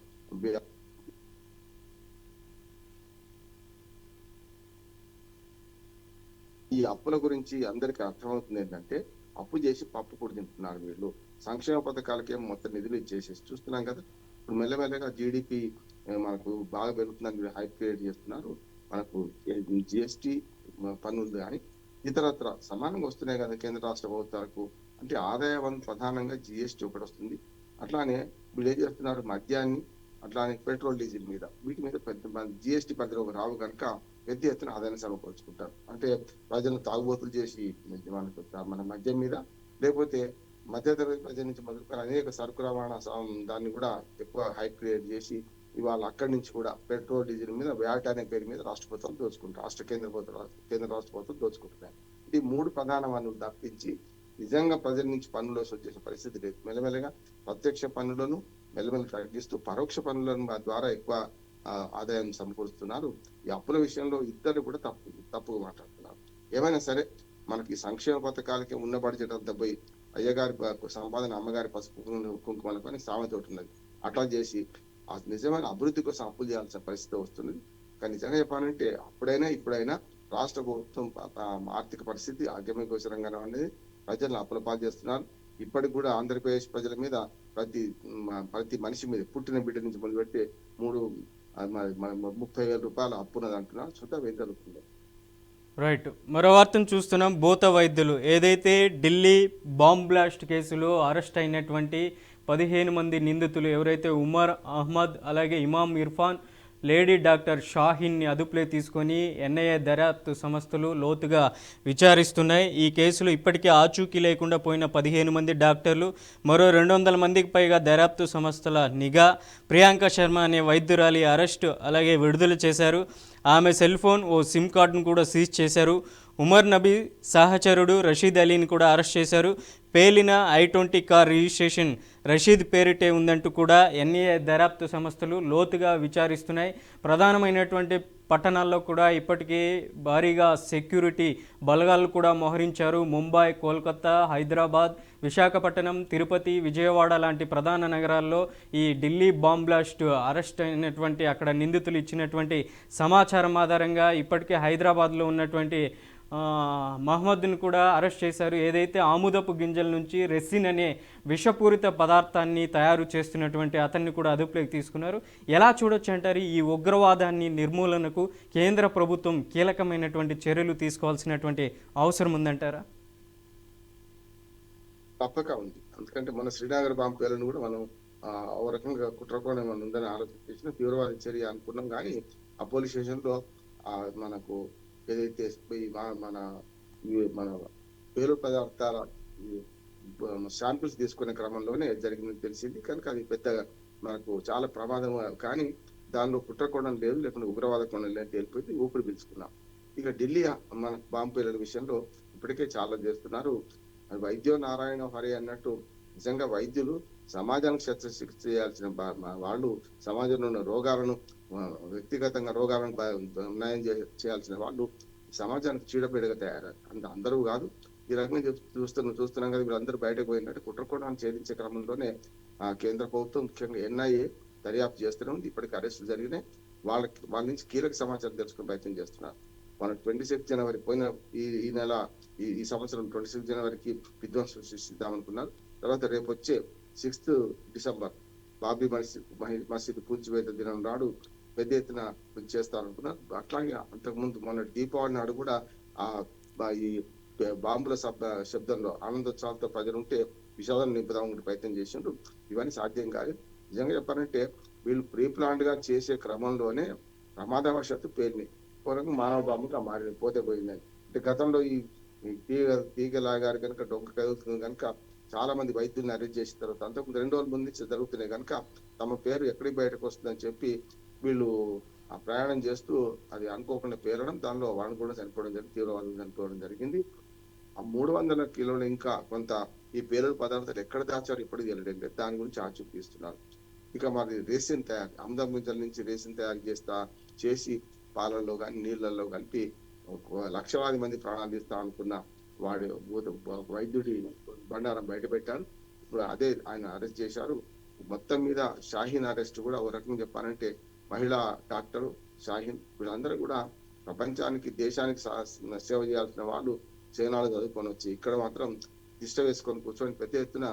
ఈ అప్పుల గురించి అందరికి అర్థమవుతుంది ఏంటంటే, అప్పు చేసి పప్పు కూడా తింటున్నారు వీళ్ళు. సంక్షేమ పథకాలకేమో మొత్తం నిధులు ఇచ్చేసేసి చూస్తున్నాం కదా. ఇప్పుడు మెల్లమెల్లగా జీడిపి మనకు బాగా పెరుగుతుందని హైప్ క్రియేట్ చేస్తున్నారు. మనకు జిఎస్టి పన్నులు కానీ ఇతరత్ర సమానంగా వస్తున్నాయి కదా కేంద్ర రాష్ట్ర ప్రభుత్వాలకు. అంటే ఆదాయం ప్రధానంగా జిఎస్టి ఒకటి వస్తుంది. అట్లానే వీళ్ళు ఏం చేస్తున్నారు, మద్యాన్ని అట్లానే పెట్రోల్ డీజిల్ మీద వీటి మీద పెద్ద జిఎస్టి పరిధిలోకి రావు కనుక పెద్ద ఎత్తున ఆదాయాన్ని సమకూర్చుకుంటారు. అంటే ప్రజలను తాగుబోతులు చేసి మన మద్యం మీద, లేకపోతే మధ్యతరగతి ప్రజల నుంచి మొదలుకొని అనేక సరుకు రవాణా దాన్ని కూడా ఎక్కువ హైప్ క్రియేట్ చేసి ఇవాళ అక్కడి నుంచి కూడా పెట్రోల్ డీజిల్ మీద వ్యాట్ అనే పేరు మీద రాష్ట్ర ప్రభుత్వాలు దోచుకుంటారు, కేంద్ర రాష్ట్ర ప్రభుత్వం దోచుకుంటున్నాయి. ఈ 3 ప్రధాన వనరులు తప్పించి నిజంగా ప్రజల నుంచి పన్నులు వచ్చేసిన పరిస్థితి లేదు. మెల్లమెల్లగా ప్రత్యక్ష పన్నులను మెల్లమెల్ల తగ్గిస్తూ పరోక్ష పన్నులను ద్వారా ఎక్కువ ఆదాయం సమకూరుస్తున్నారు. ఈ అప్పుల విషయంలో ఇద్దరు కూడా తప్పుగా మాట్లాడుతున్నారు. ఏమైనా సరే మనకి సంక్షేమ పథకాలకి ఉన్న బడ్జెట్ అంతా పోయి అయ్యగారి సంపాదన అమ్మగారి పసుపు కుంకుమలకు అని సామెత ఉన్నది. అట్లా చేసి నిజమైన అభివృద్ధి కోసం అప్పులు చేయాల్సిన పరిస్థితి వస్తుంది. కానీ నిజంగా చెప్పాలంటే అప్పుడైనా ఇప్పుడైనా రాష్ట్ర ప్రభుత్వం ఆర్థిక పరిస్థితి ఆగమ్యగోచరంగా అనేది ప్రజలను అప్పులపాలు చేస్తున్నారు. ఇప్పటికి కూడా ఆంధ్రప్రదేశ్ ప్రజల మీద ప్రతి మనిషి మీద పుట్టిన బిడ్డ నుంచి మొదలుపెట్టి 30,000 రూపాయల అప్పున్నది అంటున్నారు. చూద్దాం ఏం జరుగుతుందో. రైట్. మరో వార్తను చూస్తున్నాం. భూత వైద్యులు ఏదైతే ఢిల్లీ బాంబ్ బ్లాస్ట్ కేసులో అరెస్ట్ అయినటువంటి 15 మంది నిందితులు ఎవరైతే ఉమర్ అహ్మద్, అలాగే ఇమాం ఇర్ఫాన్, లేడీ డాక్టర్ షాహీన్ని అదుపులో తీసుకొని ఎన్ఐఏ దర్యాప్తు సంస్థలు లోతుగా విచారిస్తున్నాయి. ఈ కేసులో ఇప్పటికే ఆచూకీ లేకుండా పోయిన 15 మంది డాక్టర్లు, మరో 200 మందికి పైగా దర్యాప్తు సంస్థల నిఘా, ప్రియాంక శర్మ అనే వైద్యురాలి అరెస్టు అలాగే విడుదల చేశారు. ఆమె సెల్ ఫోన్, ఓ సిమ్ కార్డును కూడా సీజ్ చేశారు. ఉమర్ నబీ సహచరుడు రషీద్ అలీని కూడా అరెస్ట్ చేశారు. పేలిన I-20 కార్ రిజిస్ట్రేషన్ రషీద్ పేరిటే ఉందంటూ కూడా ఎన్ఐఏ దర్యాప్తు సంస్థలు లోతుగా విచారిస్తున్నాయి. ప్రధానమైనటువంటి పట్టణాల్లో కూడా ఇప్పటికీ భారీగా సెక్యూరిటీ బలగాలు కూడా మోహరించారు. ముంబై, కోల్కతా, హైదరాబాద్, విశాఖపట్నం, తిరుపతి, విజయవాడ లాంటి ప్రధాన నగరాల్లో ఈ ఢిల్లీ బాంబ్ బ్లాస్ట్ అరెస్ట్ అయినటువంటి అక్కడ నిందితులు ఇచ్చినటువంటి సమాచారం ఆధారంగా ఇప్పటికే హైదరాబాద్లో ఉన్నటువంటి మహమ్మద్ని కూడా అరెస్ట్ చేశారు. ఏదైతే ఆముదపు గింజల నుంచి రెసిన్ అనే విషపూరిత పదార్థాన్ని తయారు చేస్తున్నటువంటి అతన్ని కూడా అదుపులోకి తీసుకున్నారు. ఎలా చూడొచ్చు అంటారు? ఈ ఉగ్రవాదాన్ని నిర్మూలనకు కేంద్ర ప్రభుత్వం కీలకమైనటువంటి చర్యలు తీసుకోవాల్సినటువంటి అవసరం ఉందంటారా? తప్పక ఉంది. ఎందుకంటే మన శ్రీనగర్ బాంబు పేలను కూడా మనం ఓ రకంగా కుట్రకోణం ఏమైనా ఉందని ఆలోచన చేసిన తీవ్రవాద చర్య అనుకున్నాం. కానీ ఆ పోలీస్ స్టేషన్ లో మనకు ఏదైతే మన మన పేలు పదార్థాల శాంపిల్స్ తీసుకునే క్రమంలోనే జరిగిందని తెలిసింది. కనుక అది పెద్దగా మనకు చాలా ప్రమాదం. కానీ దానిలో కుట్రకోణం లేదు, లేకుండా ఉగ్రవాద కోణం లేదు తెలిపోయింది. ఊపిరి పీల్చుకున్నాం. ఇక ఢిల్లీ మన బాంబు పేలుల విషయంలో ఇప్పటికే చాలా చేస్తున్నారు. వైద్యో నారాయణ హరి అన్నట్టు నిజంగా వైద్యులు సమాజానికి శస్త్రచికిత్స చేయాల్సిన వాళ్ళు, సమాజంలో ఉన్న రోగాలను, వ్యక్తిగతంగా రోగాలను నయం చేయాల్సిన వాళ్ళు సమాజానికి చీడపీడగా తయారయ్యారు. అందరూ కాదు, ఈ రకంగా చూస్తున్నాం కదా. వీళ్ళందరూ బయటకు పోయినట్టు కుట్రకోణాన్ని ఛేదించే క్రమంలోనే కేంద్ర ప్రభుత్వం ముఖ్యంగా ఎన్ఐఏ దర్యాప్తు చేస్తూనే ఉంది. ఇప్పటికి అరెస్టులు జరిగినాయి. వాళ్ళ నుంచి కీలక సమాచారం తెలుసుకునే ప్రయత్నం చేస్తున్నారు. మనం 26 జనవరి పోయిన ఈ నెల ఈ సంవత్సరం 26 జనవరికి విధ్వంసం సృష్టిద్దామనుకున్నారు. తర్వాత రేపు వచ్చే 6th డిసెంబర్ బాబీ మసీద్ కూల్చివేత దినం నాడు పెద్ద ఎత్తున చేస్తారనుకున్నారు. అట్లాగే అంతకుముందు మొన్న దీపావళి నాడు కూడా ఈ బాంబుల శబ్దంలో ఆనందోత్సవాలతో ప్రజలు ఉంటే విషాదం నింపుదామని ప్రయత్నం చేసిండ్రు. ఇవన్నీ సాధ్యం కాదు. నిజంగా చెప్పాలంటే వీళ్ళు ప్రీ ప్లాన్డ్ గా చేసే క్రమంలోనే ప్రమాదవశాత్తు పేలినాయి. పూర్వం మానవ బాంబుగా మారి పోతే పోయిందని. అంటే గతంలో ఈ తీగలాగారు కనుక డొంక కదులుతుంది కనుక చాలా మంది వైద్యుల్ని అరెస్ట్ చేసిన తర్వాత అంతకుముందు 2 రోజుల ముందు జరుగుతున్నాయి కనుక తమ పేరు ఎక్కడికి బయటకు వస్తుందని చెప్పి వీళ్ళు ఆ ప్రయాణం చేస్తూ అది అనుకోకుండా పేరడం, దానిలో వాళ్ళు కూడా చనిపోవడం జరిగింది, తీవ్రవాదులు చనిపోవడం జరిగింది. ఆ 300 కిలోలు ఇంకా కొంత ఈ పేలుడు పదార్థాలు ఎక్కడ దాచారు ఇప్పటికి తెలియడం లేదు. దాని గురించి ఆచూకీ తీస్తున్నారు. ఇక మరి రేసిన్ తయారు, ఆముదం గింజల నుంచి రేసిన్ తయారు చేసి పాలల్లో కానీ నీళ్లలో కలిపి లక్షలాది మంది ప్రాణాలు తీస్తా అనుకున్న వాడి వైద్యుడి బండారం బయట పెట్టారు. ఇప్పుడు అదే ఆయన అరెస్ట్ చేశారు. మొత్తం మీద షాహీన్ అరెస్ట్ కూడా ఒక రకంగా చెప్పాలంటే మహిళా డాక్టర్ షాహీన్ వీళ్ళందరూ కూడా ప్రపంచానికి, దేశానికి సేవ చేయాల్సిన వాళ్ళు చైనాలో చదువుకొని వచ్చి ఇక్కడ మాత్రం దిష్ట వేసుకొని కూర్చొని పెద్ద ఎత్తున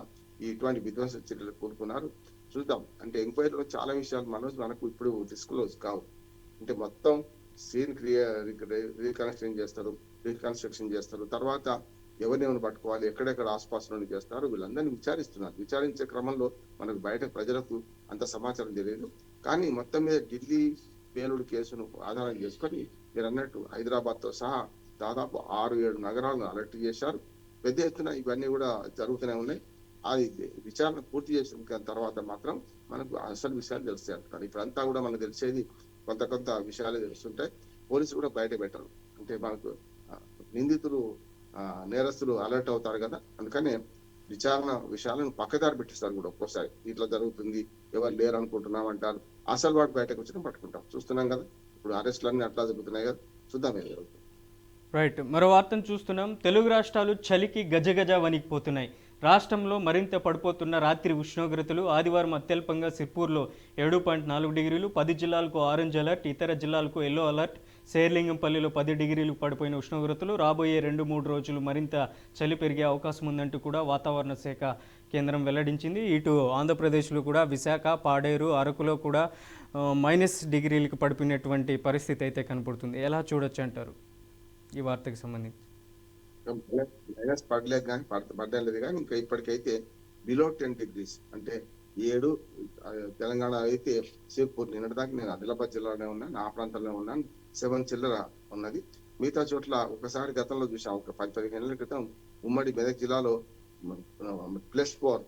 ఇటువంటి విధ్వంస చర్యలు కోరుకున్నారు. చూద్దాం. అంటే ఎంక్వైరీలో చాలా విషయాలు మనకు ఇప్పుడు డిస్క్లోజ్ కావు. అంటే మొత్తం సీన్ రీకన్స్ట్రక్షన్ చేస్తారు. తర్వాత ఎవరిని పట్టుకోవాలి, ఎక్కడెక్కడ ఆస్పాస్ నుండి చేస్తారు, వీళ్ళందరినీ విచారిస్తున్నారు. విచారించే క్రమంలో మనకు బయట ప్రజలకు అంత సమాచారం తెలియదు. కానీ మొత్తం మీద ఢిల్లీ పేలుడు కేసును ఆధారం చేసుకొని మీరు అన్నట్టు హైదరాబాద్ తో సహా దాదాపు 6-7 నగరాలను అలర్ట్ చేశారు. పెద్ద ఎత్తున ఇవన్నీ కూడా జరుగుతూనే ఉన్నాయి. అది విచారణ పూర్తి చేసిన తర్వాత మాత్రం మనకు అసలు విషయాలు తెలుస్తాయి అంటారు. ఇప్పుడంతా కూడా మనకు తెలిసేది కొంత విషయాలు తెలుస్తుంటాయి. పోలీసులు కూడా బయట పెట్టరు. అంటే మనకు నిందితులు, నేరస్తులు అలర్ట్ అవుతారు కదా, అందుకనే విచారణ విషయాలను పక్కదారి పెట్టిస్తారు కూడా. ఒక్కోసారి ఇట్లా జరుగుతుంది, ఎవరు లేరు అనుకుంటున్నాం అంటారు. అసలు వాడు బయటకు వచ్చినా పట్టుకుంటాం. చూస్తున్నాం కదా, ఇప్పుడు అరెస్టులన్నీ అట్లా జరుగుతున్నాయి కదా. చూద్దాం ఏం జరుగుతుంది. రైట్. మరో వార్తను చూస్తున్నాం. తెలుగు రాష్ట్రాలు చలికి గజగజ వణికిపోతున్నాయి. రాష్ట్రంలో మరింత పడిపోతున్న రాత్రి ఉష్ణోగ్రతలు. ఆదివారం అత్యల్పంగా సిర్పూర్లో 7.4 డిగ్రీలు, 10 జిల్లాలకు ఆరెంజ్ అలర్ట్, ఇతర జిల్లాలకు ఎల్లో అలర్ట్. శేర్లింగంపల్లిలో 10 డిగ్రీలు పడిపోయిన ఉష్ణోగ్రతలు. రాబోయే 2-3 రోజులు మరింత చలి పెరిగే అవకాశం ఉందంటూ కూడా వాతావరణ శాఖ కేంద్రం వెల్లడించింది. ఇటు ఆంధ్రప్రదేశ్లో కూడా విశాఖ, పాడేరు, అరకులో కూడా -డిగ్రీలకు పడిపోయినటువంటి పరిస్థితి అయితే కనపడుతుంది. ఎలా చూడొచ్చు అంటారు ఈ వార్తకు సంబంధించి? మైనస్ పడలేదు కానీ పడలేదు కానీ ఇంకా ఇప్పటికైతే బిలో 10 degrees అంటే 7. తెలంగాణ అయితే సిర్పూర్, నిన్నటిదాకా నేను ఆదిలాబాద్ జిల్లాలోనే ఉన్నాను, ఆ ప్రాంతంలో ఉన్నాను, 7 చిల్లర ఉన్నది. మిగతా చోట్ల ఒకసారి గతంలో చూసాం, ఒక 10-15 ఏళ్ల క్రితం ఉమ్మడి మెదక్ జిల్లాలో +4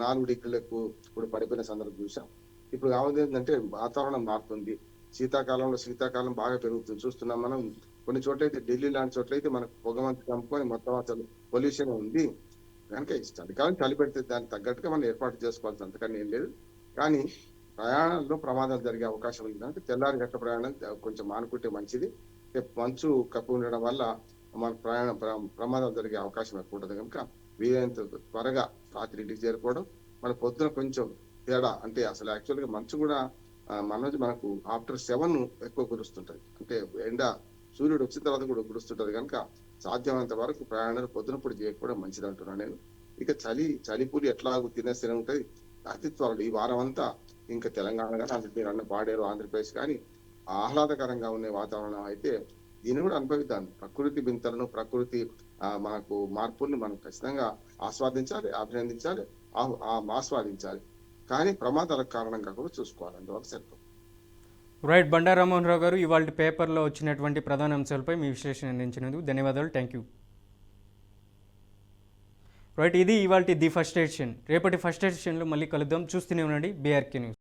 4 డిగ్రీలకు ఇప్పుడు పడిపోయిన సందర్భం చూసాం. ఇప్పుడు కావాలి ఏంటంటే వాతావరణం మారుతుంది. శీతాకాలం బాగా పెరుగుతుంది. చూస్తున్నాం మనం కొన్ని చోట్లయితే ఢిల్లీ లాంటి చోట్లయితే మనకు పొగమంచు కమ్ముకొని మొత్తం అసలు పొల్యూషన్ ఉంది కనుక చలికాలం చలి పెడితే దానికి తగ్గట్టుగా మనం ఏర్పాటు చేసుకోవాల్సి అంతకన్నా ఏం లేదు. కానీ ప్రయాణంలో ప్రమాదాలు జరిగే అవకాశం ఉంది కనుక తెల్లారి గట్ల ప్రయాణం కొంచెం మానుకుంటే మంచిది. మంచు కప్పి ఉండడం వల్ల మన ప్రమాదాలు జరిగే అవకాశం ఎక్కువ ఉంటుంది కనుక వీలైనంత త్వరగా రాత్రి ఇంటికి చేరుకోవడం. మన పొద్దున కొంచెం తేడా అంటే అసలు యాక్చువల్గా మంచు కూడా మనకు ఆఫ్టర్ 7 ఎక్కువ కురుస్తుంటది. అంటే ఎండ సూర్యుడు వచ్చిన తర్వాత కూడా కురుస్తుంటది కనుక సాధ్యమైనంత వరకు ప్రయాణాలు పొద్దునప్పుడు చేయకపోవడం మంచిది అంటున్నాను నేను. ఇక చలిపూరి ఎట్లాగూ తినేస్తూనే ఉంటది. అతి త్వరలో ఈ వారం అంతా ఇంకా తెలంగాణ కానీ అది మీరు అన్న పాడేరు ఆంధ్రప్రదేశ్ కానీ ఆహ్లాదకరంగా ఉండే వాతావరణం అయితే దీన్ని కూడా అనుభవిద్దాం. ప్రకృతి బింతలను ప్రకృతి మనకు మార్పుల్ని మనం ఖచ్చితంగా ఆస్వాదించాలి, అభినందించాలి, ఆస్వాదించాలి. కానీ ప్రమాదాలకు కారణంగా కూడా చూసుకోవాలి. అందువల్ల సరిపోతుంది. రైట్. బండారు రామ్మోహన్ రావు గారు, ఇవాళ పేపర్లో వచ్చినటువంటి ప్రధాన అంశాలపై మీ విశ్లేషణ అందించినందుకు ధన్యవాదాలు. Thank you. రైట్, ఇది ఇవాళ ది ఫస్ట్ ఎడిషన్. రేపటి ఫస్ట్ ఎడిషన్లో మళ్ళీ కలుద్దాం. చూస్తూనే ఉండండి BRK న్యూస్.